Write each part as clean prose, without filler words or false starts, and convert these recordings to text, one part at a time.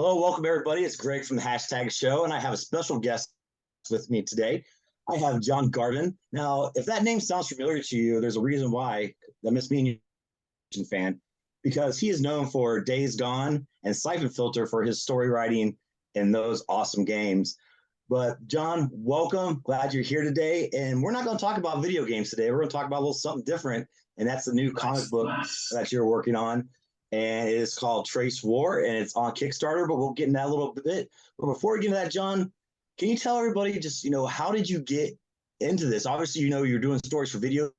Hello, welcome everybody. It's Greg from the Hashtag Show, and I have a special guest with me today. I have John Garvin. Now, if that name sounds familiar to you, there's a reason why. That must mean you're a fan, because he is known for Days Gone and Siphon Filter for his story writing in those awesome games. But John, welcome. Glad you're here today. And we're not going to talk about video games today. We're going to talk about a little something different, and that's the new comic book that you're working on. And it is called Trace War, and it's on Kickstarter, but we'll get into that a little bit. But before we get into that, John, can you tell everybody just, how did you get into this? Obviously, you're doing stories for video,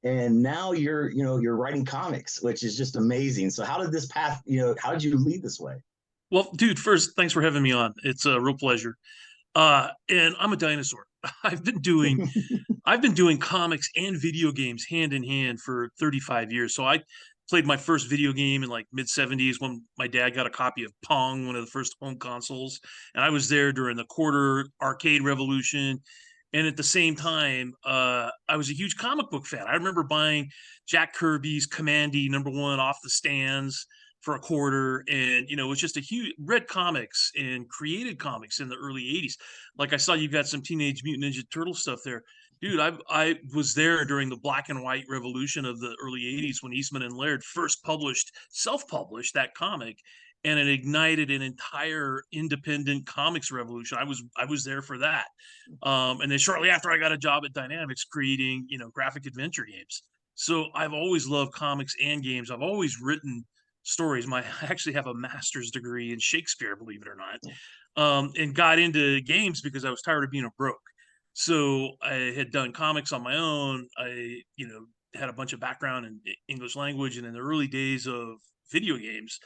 and now you're writing comics, which is just amazing. So how did this path, how did you lead this way? Well, dude, first, thanks for having me on. It's a real pleasure. And I'm a dinosaur. I've been doing I've been doing comics and video games hand in hand for 35 years. So I played my first video game in like mid 70s when my dad got a copy of Pong, one of the first home consoles, and I was there during the quarter arcade revolution. And at the same time, I was a huge comic book fan. I remember buying Jack Kirby's Commandy #1 off the stands for a quarter, and it was just a huge read comics and created comics in the early 80s. Like I saw you got some Teenage Mutant Ninja Turtle stuff there. Dude, I was there during the black and white revolution of the early 80s when Eastman and Laird first self-published that comic, and it ignited an entire independent comics revolution. I was there for that. And then shortly after, I got a job at Dynamics creating, graphic adventure games. So I've always loved comics and games. I've always written stories. I actually have a master's degree in Shakespeare, believe it or not, and got into games because I was tired of being a broke. So I had done comics on my own. I, had a bunch of background in English language, and in the early days of video games,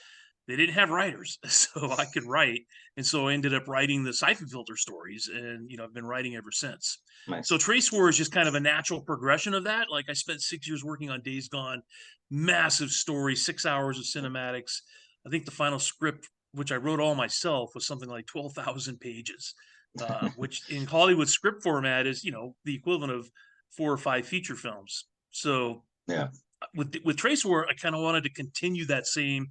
they didn't have writers, so I could write, and so I ended up writing the Siphon Filter stories, and I've been writing ever since. So Nice. Trace War is just kind of a natural progression of that. Like I spent 6 years working on Days Gone, massive story, 6 hours of cinematics. I think the final script, which I wrote all myself, was something like 12,000 pages, which in Hollywood script format is the equivalent of 4 or 5 feature films. So Yeah. with Trace War, I kind of wanted to continue that same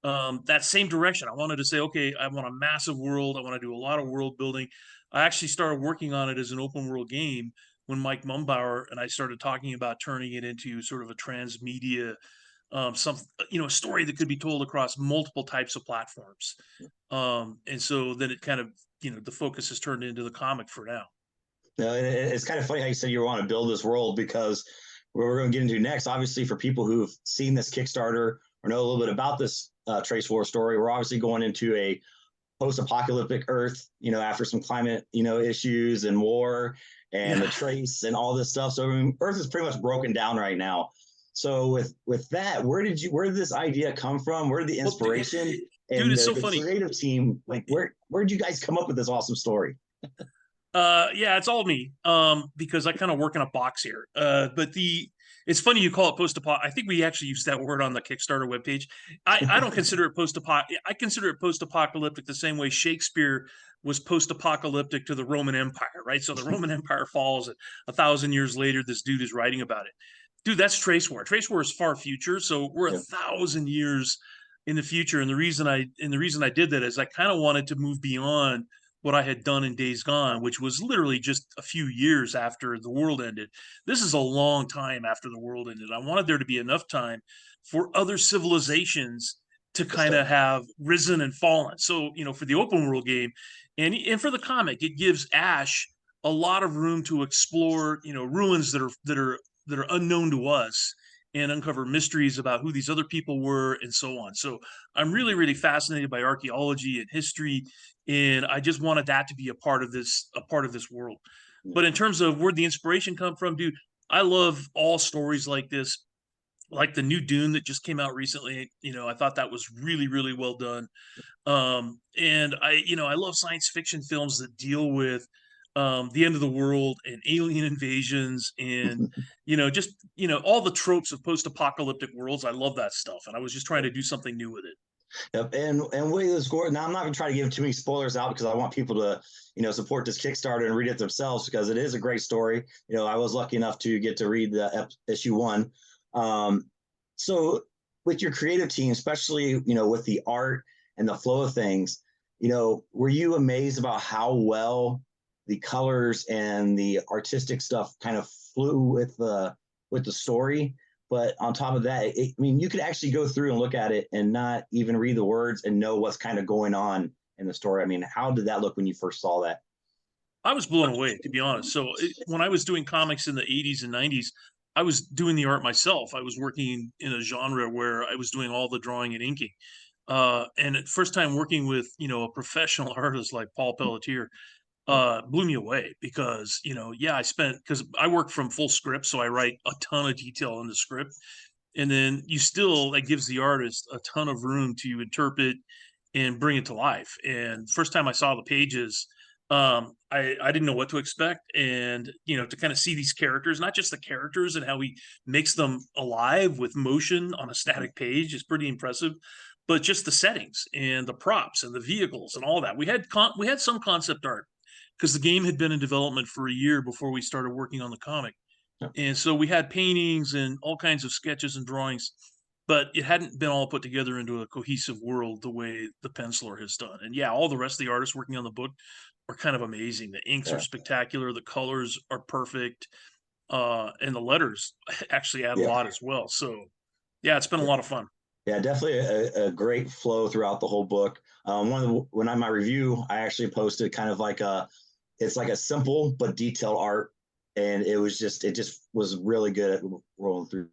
direction. I wanted to say, okay, I want a massive world. I want to do a lot of world building. I actually started working on it as an open world game when Mike Mumbauer and I started talking about turning it into sort of a transmedia, a story that could be told across multiple types of platforms. And so then it kind of, the focus has turned into the comic for now. It's kind of funny how you said you want to build this world, because what we're going to get into next, obviously, for people who've seen this Kickstarter or know a little bit about this Trace War story, we're obviously going into a post-apocalyptic Earth, after some climate, issues and war and the trace and all this stuff. So Earth is pretty much broken down right now. So with that, where did this idea come from? Where did the inspiration dude, and it's so the funny. creative team, like where did you guys come up with this awesome story? Yeah, it's all me. Because I kind of work in a box here. But it's funny you call it post-apoc. I think we actually used that word on the Kickstarter webpage. I don't consider it post-apoc. I consider it post-apocalyptic the same way Shakespeare was post-apocalyptic to the Roman Empire, right? So the Roman Empire falls, and 1,000 years later, this dude is writing about it. Dude, that's Trace War. Trace War is far future, so we're 1,000 years in the future. And the reason I did that is I kind of wanted to move beyond what I had done in Days Gone, which was literally just a few years after the world ended. This is a long time after the world ended. I wanted there to be enough time for other civilizations to kind of have risen and fallen. So, for the open world game and for the comic, it gives Ash a lot of room to explore, ruins that are unknown to us, and uncover mysteries about who these other people were and so on. So I'm really, really fascinated by archaeology and history, and I just wanted that to be a part of this world. But in terms of where the inspiration come from, dude, I love all stories like this, like the new Dune that just came out recently. I thought that was really, really well done. And I love science fiction films that deal with the end of the world and alien invasions and all the tropes of post-apocalyptic worlds. I love that stuff, and I was just trying to do something new with it. Yep, and with this score, now I'm not going to try to give too many spoilers out, because I want people to support this Kickstarter and read it themselves, because it is a great story. I was lucky enough to get to read the issue 1. So with your creative team, especially with the art and the flow of things. Were you amazed about how well the colors and the artistic stuff kind of flew with the story? But on top of that, you could actually go through and look at it and not even read the words and know what's kind of going on in the story. How did that look when you first saw that? I was blown away, to be honest. So when I was doing comics in the 80s and 90s, I was doing the art myself. I was working in a genre where I was doing all the drawing and inking. And at first time working with, a professional artist like Paul Pelletier, blew me away because, yeah, because I work from full script, so I write a ton of detail in the script. And then that gives the artist a ton of room to interpret and bring it to life. And first time I saw the pages, I didn't know what to expect. And, to kind of see these characters, not just the characters and how he makes them alive with motion on a static page is pretty impressive, but just the settings and the props and the vehicles and all that. We had some concept art because the game had been in development for a year before we started working on the comic. And so we had paintings and all kinds of sketches and drawings, but it hadn't been all put together into a cohesive world the way the penciler has done. And yeah, all the rest of the artists working on the book are kind of amazing. The inks are spectacular, the colors are perfect, and the letters actually add a lot as well. So yeah, it's been a lot of fun. Yeah, definitely a great flow throughout the whole book. When I my review, I actually posted kind of it's like a simple but detailed art, and it just was really good at rolling through.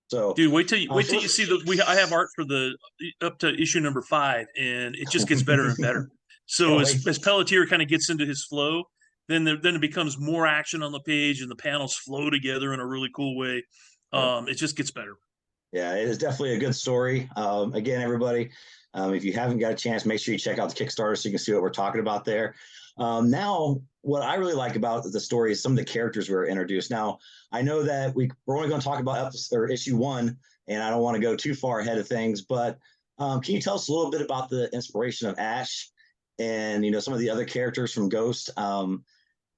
So, dude, wait till you see I have art for the up to issue number 5, and it just gets better and better. So as Pelletier kind of gets into his flow, then it becomes more action on the page, and the panels flow together in a really cool way. It just gets better. Yeah, it is definitely a good story. Again, everybody, if you haven't got a chance, make sure you check out the Kickstarter so you can see what we're talking about there. Now, what I really like about the story is some of the characters were introduced. Now, I know that we're only going to talk about issue 1, and I don't want to go too far ahead of things, but can you tell us a little bit about the inspiration of Ash and, some of the other characters from Ghost? And,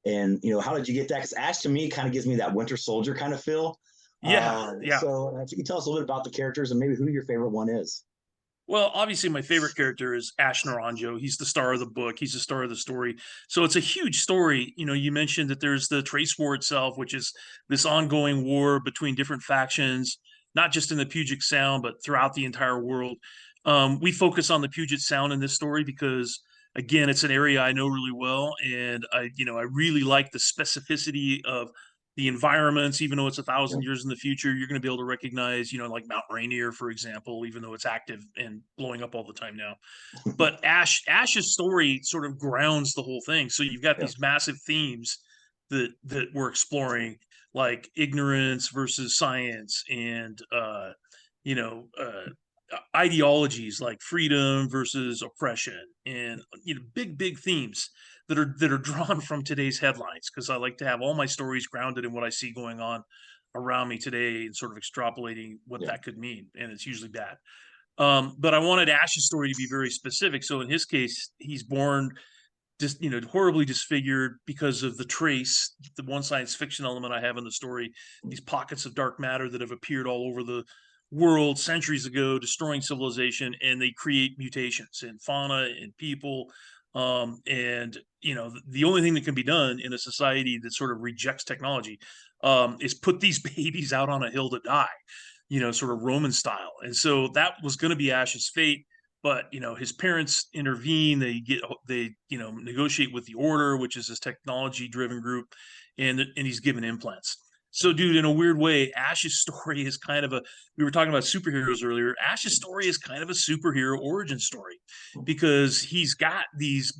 how did you get that? Because Ash, to me, kind of gives me that Winter Soldier kind of feel. Yeah. So if you can tell us a little bit about the characters and maybe who your favorite one is. Well, obviously, my favorite character is Ash Naranjo. He's the star of the book. He's the star of the story. So it's a huge story. You mentioned that there's the Trace War itself, which is this ongoing war between different factions, not just in the Puget Sound, but throughout the entire world. We focus on the Puget Sound in this story because, again, it's an area I know really well, and I really like the specificity of the environments. Even though it's 1,000 years in the future, you're going to be able to recognize, like Mount Rainier, for example, even though it's active and blowing up all the time now. But Ash's story sort of grounds the whole thing. So you've got these massive themes that we're exploring, like ignorance versus science, and ideologies like freedom versus oppression, and big themes that are drawn from today's headlines, because I like to have all my stories grounded in what I see going on around me today and sort of extrapolating what that could mean, and it's usually bad. But I wanted Ash's story to be very specific. So in his case, he's born just horribly disfigured because of the trace, the one science fiction element I have in the story, these pockets of dark matter that have appeared all over the world centuries ago, destroying civilization, and they create mutations in fauna and people. And the only thing that can be done in a society that sort of rejects technology is put these babies out on a hill to die, sort of Roman style. And so that was going to be Ash's fate. But his parents intervene. They negotiate with the Order, which is this technology-driven group, and he's given implants. So, dude, in a weird way, Ash's story is kind of we were talking about superheroes earlier. Ash's story is kind of a superhero origin story, because he's got these,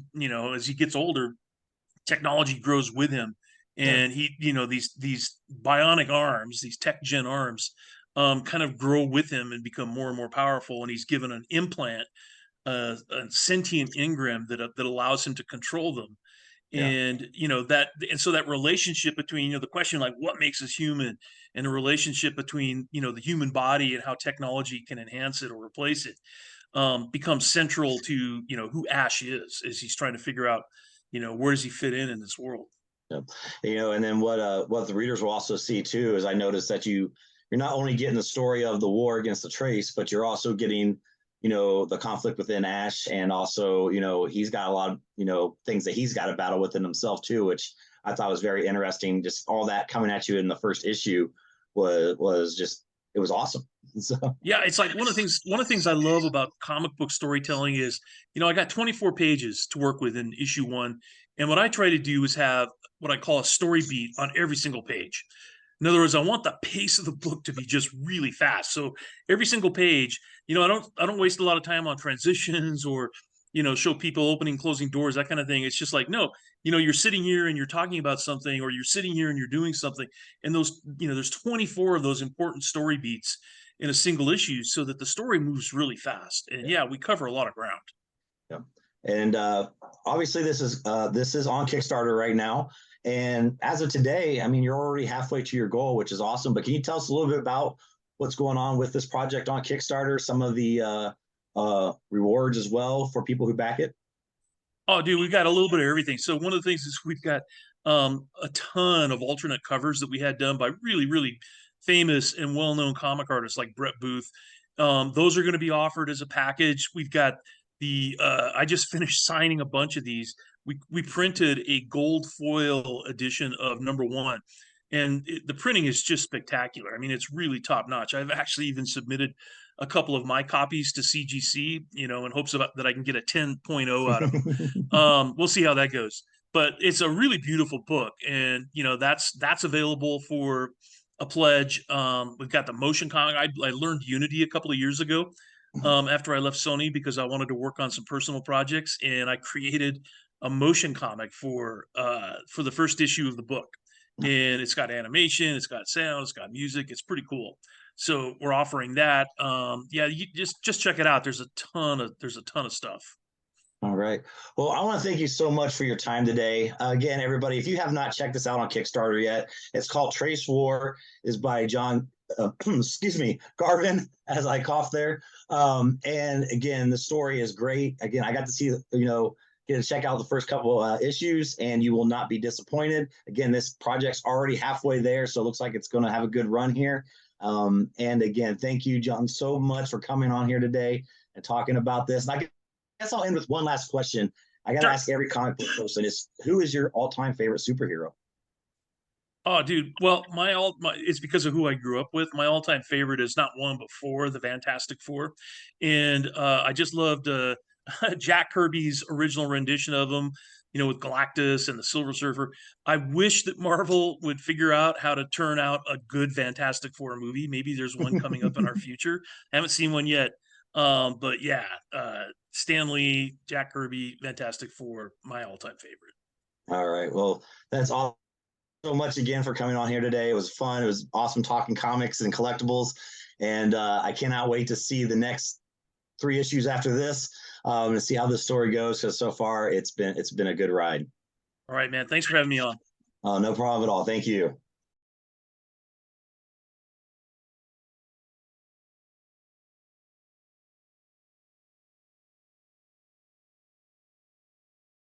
as he gets older, technology grows with him, and these bionic arms, these TechGyn arms, kind of grow with him and become more and more powerful. And he's given an implant, a sentient engram that allows him to control them. And so that relationship between the question, like, what makes us human, and the relationship between the human body and how technology can enhance it or replace it, becomes central to who Ash is, as he's trying to figure out where does he fit in this world. And then what the readers will also see too is, I noticed that you're not only getting the story of the war against the Trace, but you're also getting the conflict within Ash, and also, he's got a lot of, things that he's got to battle within himself too, which I thought was very interesting. Just all that coming at you in the first issue was just, it was awesome. So, Yeah, it's like one of the things I love about comic book storytelling is, I got 24 pages to work with in issue 1, and what I try to do is have what I call a story beat on every single page. In other words, I want the pace of the book to be just really fast. So every single page, I don't waste a lot of time on transitions or, show people opening, closing doors, that kind of thing. It's just like, no, you're sitting here and you're talking about something, or you're sitting here and you're doing something. And those, there's 24 of those important story beats in a single issue so that the story moves really fast. And yeah, we cover a lot of ground. yeah. And obviously this is on Kickstarter right now. And as of today, I mean, you're already halfway to your goal, which is awesome. But can you tell us a little bit about what's going on with this project on Kickstarter, some of the rewards as well for people who back it? Oh, dude, we've got a little bit of everything. So one of the things is we've got a ton of alternate covers that we had done by really, really famous and well-known comic artists like Brett Booth. Those are going to be offered as a package. We've got I just finished signing a bunch of these. We printed a gold foil edition of #1, and the printing is just spectacular. I mean, it's really top notch. I've actually even submitted a couple of my copies to CGC, in hopes that I can get a 10.0 out of them. We'll see how that goes. But it's a really beautiful book, and that's available for a pledge. We've got the motion comic. I learned Unity a couple of years ago, after I left Sony, because I wanted to work on some personal projects, and I created a motion comic for the first issue of the book. And it's got animation, it's got sound, it's got music. It's pretty cool. So we're offering that. Yeah, you just check it out. There's a ton of stuff. All right. Well, I want to thank you so much for your time today. Again, everybody, if you have not checked this out on Kickstarter yet, it's called Trace War. Is by John, excuse me, Garvin, as I cough there. And again, the story is great. Again, I got to see, get to check out the first couple issues, and you will not be disappointed. Again, this project's already halfway there, so it looks like it's going to have a good run here. And again, thank you, John, so much for coming on here today and talking about this. And I guess I'll end with one last question. I got to ask every comic book person: who is your all-time favorite superhero? Oh, dude. Well, it's because of who I grew up with. My all-time favorite is not one but four, the Fantastic Four, and I just loved Jack Kirby's original rendition of them. With Galactus and the Silver Surfer. I wish that Marvel would figure out how to turn out a good Fantastic Four movie. Maybe there's one coming up in our future. I haven't seen one yet. But yeah, Stan Lee, Jack Kirby, Fantastic Four, my all-time favorite. All right. Well, that's all. So much again for coming on here today. It was fun. It was awesome talking comics and collectibles, and I cannot wait to see the next 3 issues after this, and see how the story goes, because so far it's been a good ride. All right, man. Thanks for having me on. No problem at all. Thank you.